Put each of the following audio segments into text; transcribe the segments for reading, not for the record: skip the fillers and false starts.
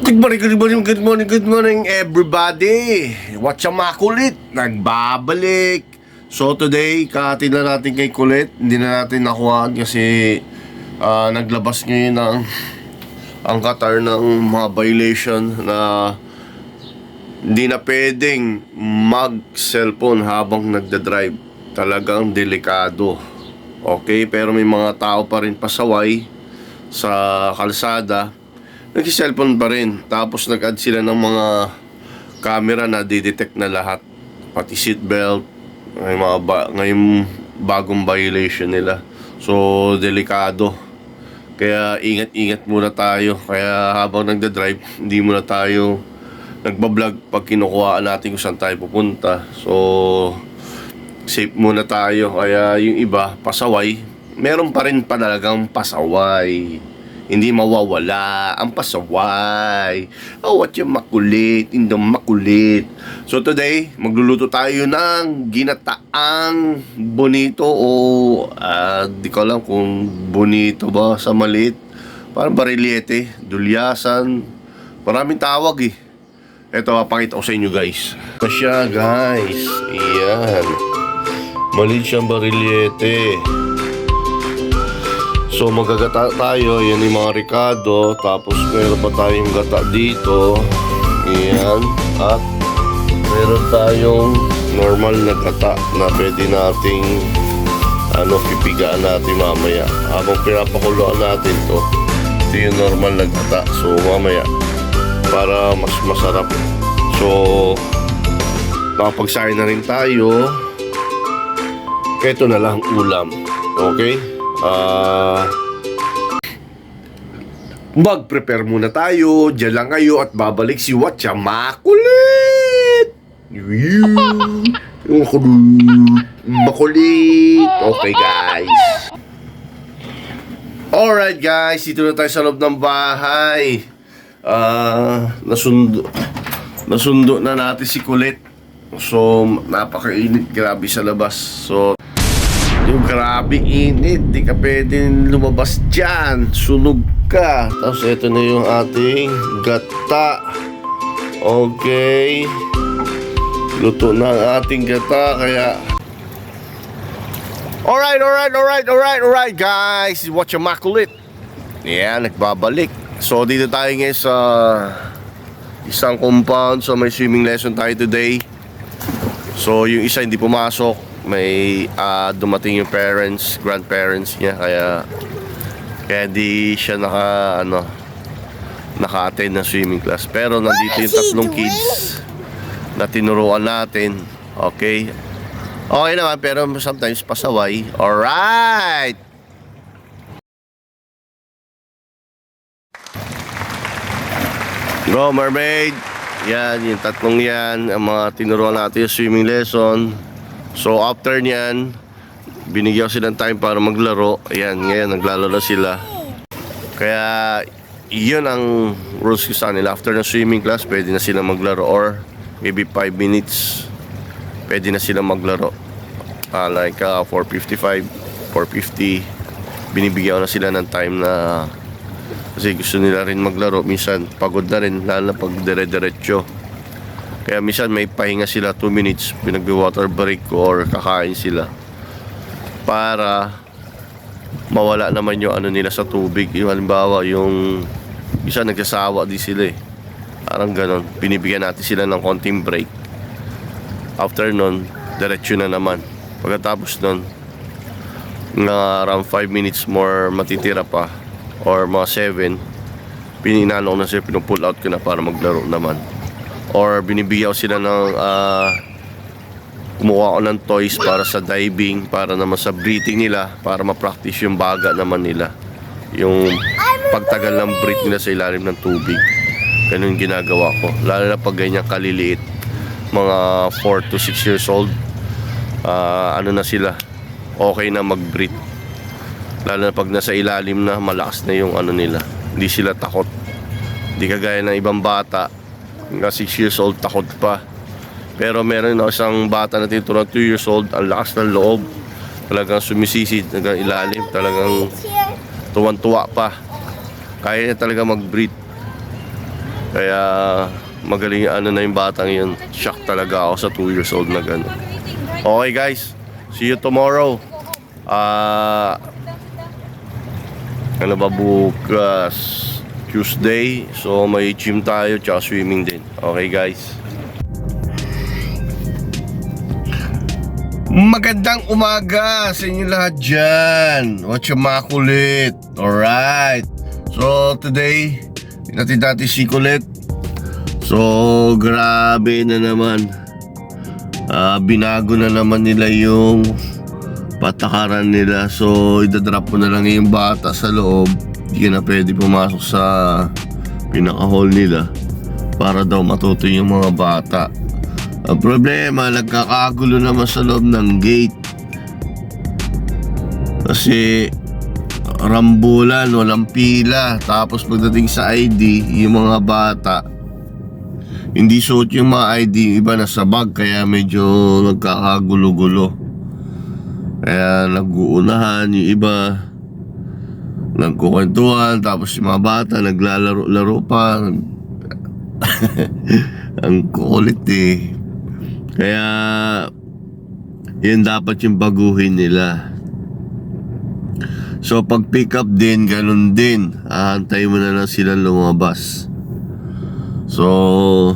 Good morning, good morning, good morning, good morning everybody. What's up mga kulit? Nagbabalik. So today, kahatin na natin kay kulit. Hindi na natin nakuhaan kasi naglabas ngayon ang Qatar ng mga violation na hindi na pwedeng mag-cellphone habang nagdadrive. Talagang delikado. Okay, pero may mga tao pa rin pasaway sa kalsada. Nag-cellphone pa rin. Tapos nag-add sila ng mga camera na di-detect na lahat. Pati seatbelt. Ngayong bagong violation nila. So, delikado. Kaya ingat-ingat muna tayo. Kaya habang nagda-drive, hindi muna tayo nagbablog pag kinukuhaan natin kung saan tayo pupunta. So, safe muna tayo. Kaya yung iba, pasaway. Meron pa rin talagang pasaway. Hindi mawawala ang pasaway. Oh, what yung makulit, indong makulit. So today, magluluto tayo ng ginataang bonito o di ko alam kung bonito ba sa maliit. Parang bariliete, dulyasan. Maraming tawag eh. Ito, papakita ko sa inyo guys. Ito siya guys. Ayan. Maliit siyang bariliete. So magagata tayo, yan yung mga ricado. Tapos meron pa tayong gata dito. Ayan. At meron tayong normal na gata na pwede nating pipigaan natin mamaya. Habang pinapakuluan natin to, ito yung normal na gata. So mamaya, para mas masarap. So nakapagsahin na rin tayo. Ito na lang ulam. Okay? Mag-prepare muna tayo. Diyan lang kayo at babalik si Watcha Makulit. Makulit. Okay guys. Alright guys, dito na tayo sa loob ng bahay. Nasundo na natin si Kulit. So napakainit, grabe sa labas. So yung grabe init, di ka pwedeng lumabas dyan, sunog ka. Tapos ito na yung ating gata. Okay, luto na ang ating gata. Kaya alright guys, watch your makulit. Yeah, nagbabalik. So dito tayo ngayon sa isang compound. So may swimming lesson tayo today. So yung isa hindi pumasok, may dumating yung grandparents niya, kaya di siya naka-attend ng swimming class. Pero nandito yung tatlong kids na tinuruan natin. Okay naman, pero sometimes pasaway. Alright, go mermaid. Yan, yung tatlong yan, ang mga tinuruan natin yung swimming lesson. So after nyan, binigyan ko silang time para maglaro. Ayan, ngayon naglalaro sila. Kaya yun ang rules ko sa nila. After ng swimming class, pwede na sila maglaro. Or maybe 5 minutes, pwede na sila maglaro. Like 4:55, 4:50, binibigyan ko na sila ng time na kasi gusto nila rin maglaro. Minsan pagod na rin, lalo na pag dire-diretso. Kaya minsan may pahinga sila 2 minutes, pinag-water break ko or kakain sila para mawala naman yung nila sa tubig. Yung halimbawa, yung minsan nagsasawa din sila eh. Parang ganon, binibigyan natin sila ng konting break. After nun, diretso na naman. Pagkatapos nun, around 5 minutes more matitira pa or mga 7, pininano ko na sila, pinupull out ko na para maglaro naman. Or binibigyan ko sila ng kumuha ko ng toys para sa diving, para naman sa breathing nila, para ma-practice yung baga naman nila, yung pagtagal ng breath nila sa ilalim ng tubig. Ganun ginagawa ko, lalo na pag ganyan kaliliit, mga 4 to 6 years old. Na sila, okay na mag-breathe, lalo na pag nasa ilalim na, malakas na yung nila, hindi sila takot. Hindi kagaya ng ibang bata na 6 years old, takot pa. Pero meron na isang bata na tinuturuan 2 years old, ang lakas ng loob, talagang sumisisid hanggang ilalim, talagang tuwan-tuwa pa, kaya niya talaga mag-breathe. Kaya magaling ano na yung batang yun. Shock talaga ako sa 2 years old na gano'n. Okay guys, see you tomorrow. Ano ba bukas? Tuesday. So may gym tayo tsaka swimming din. Okay guys. Magandang umaga sa inyo lahat dyan. Watcha makulit. Alright. So today, natin si Kulit. So grabe na naman. Binago na naman nila yung patakaran nila. So idadrop mo na lang yung bata sa loob. Hindi ka na pwede pumasok sa pinaka-hall nila para daw matuto yung mga bata. Ang problema, nagkakagulo naman sa loob ng gate. Kasi rambulan, walang pila. Tapos pagdating sa ID, yung mga bata hindi suot yung mga ID, iba nasa bag. Kaya medyo nagkakagulo-gulo. Kaya nag-uunahan, yung iba nagkukwentuhan, tapos yung mga bata naglalaro-laro pa. Ang kulit eh. Kaya yun dapat yung baguhin nila. So pag pick up din, ganun din. Ahantay mo na lang sila lumabas. So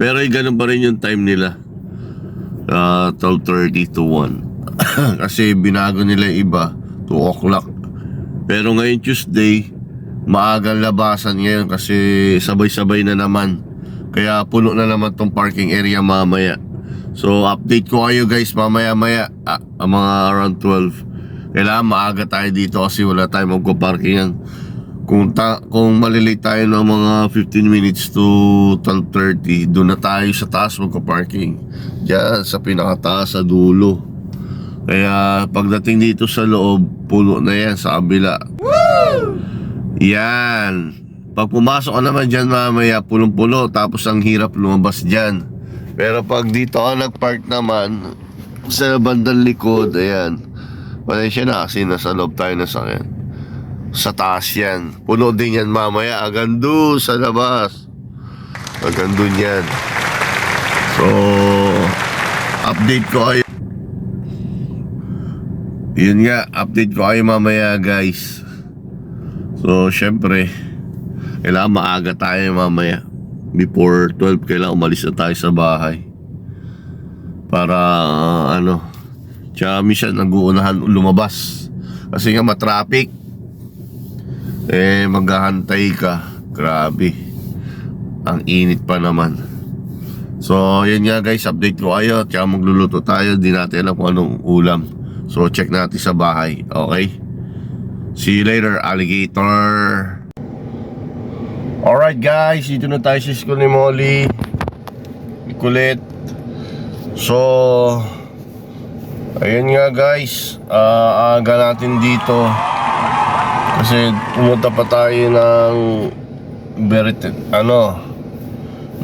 pero ganun pa rin yung time nila, 12:30 to 1. Kasi binago nila yung iba 2 o'clock. Pero ngayon Tuesday, maagang labasan ngayon kasi sabay-sabay na naman. Kaya puno na naman tong parking area mamaya. So update ko kayo guys mamaya-maya, mga around 12. Kailangan maaga tayo dito kasi wala tayong magpa-parkingan. Kung malilate tayo ng mga 15 minutes to 12:30, doon na tayo sa taas magpa-parking. Diyan sa pinakataas sa dulo. Kaya pagdating dito sa loob, puno na yan sa kabila. Woo! Yan. Pag pumasok ka naman dyan mamaya, pulong-pulo. Tapos ang hirap lumabas dyan. Pero pag dito ka nag-park naman sa bandang likod, ayan, pasensya na kasi nasa loob tayo na sakyan. Sa taas yan. Puno din yan mamaya. Hanggang doon sa labas. Hanggang doon yan. So update ko kayo. Yun nga, update ko kayo mamaya guys. So syempre, kailangan maaga tayo mamaya. Before 12 kailangan umalis na tayo sa bahay. Para tsaka minsan nag-uunahan lumabas. Kasi nga matraffic. Maghahantay ka. Grabe. Ang init pa naman. So yun nga guys, update ko kayo. Tsaka magluluto tayo. Di natin alam kung anong ulam. So check natin sa bahay. Okay? See you later, alligator. Alright guys, dito na tayo sa school ni Molly. Kulit. So ayun nga guys, aga natin dito kasi pumunta pa tayo ng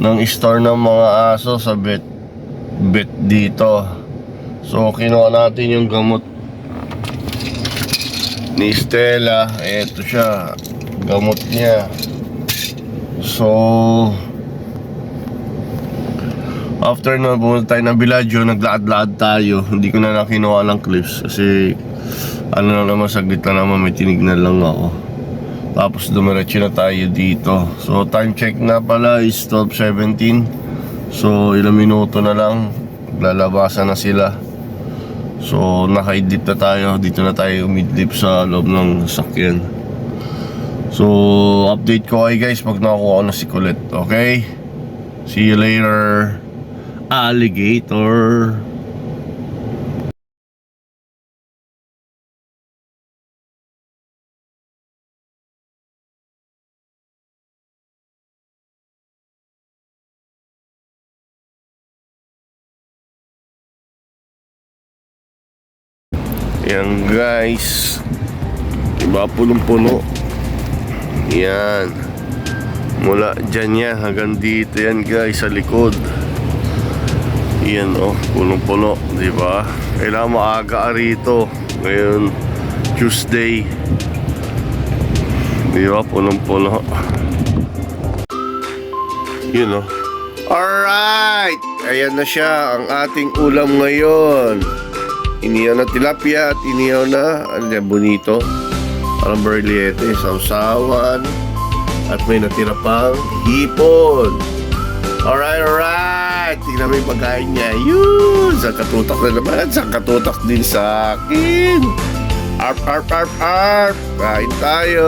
ng store ng mga aso sa vet dito. So kinuha natin yung gamot ni Stella. Eto siya, gamot niya. So after na pumunta tayo ng Bellagio, naglaad-laad tayo. Hindi ko na kinuha ng clips kasi lang naman, saglit na naman, may tinignan lang ako. Tapos dumiretso na tayo dito. So time check na pala is 12:17. So ilang minuto na lang lalabasan na sila. So naka-idlip na tayo. Dito na tayo umidlip sa loob ng sakyan. So update ko kayo guys pag nakakuha ko na si Kulit. Okay? See you later, alligator. Yan guys, iba punong-puno. Yan, mula dyan yan hanggang dito yan guys sa likod. Yan punong-puno, diba? Kailangan maaga rito. Ngayon Tuesday, diba? Punong-puno. Yun know. Alright! Ayan na siya ang ating ulam ngayon. Inihaw na tilapia at inihaw na, ano yan, bonito. Parang berliete, sausawan. At may natira pang hipon. Alright! Tingnan mo yung pagkain niya. Yun! Sa katutak na naman. Sa katutak din sa akin. Arp! Kain tayo!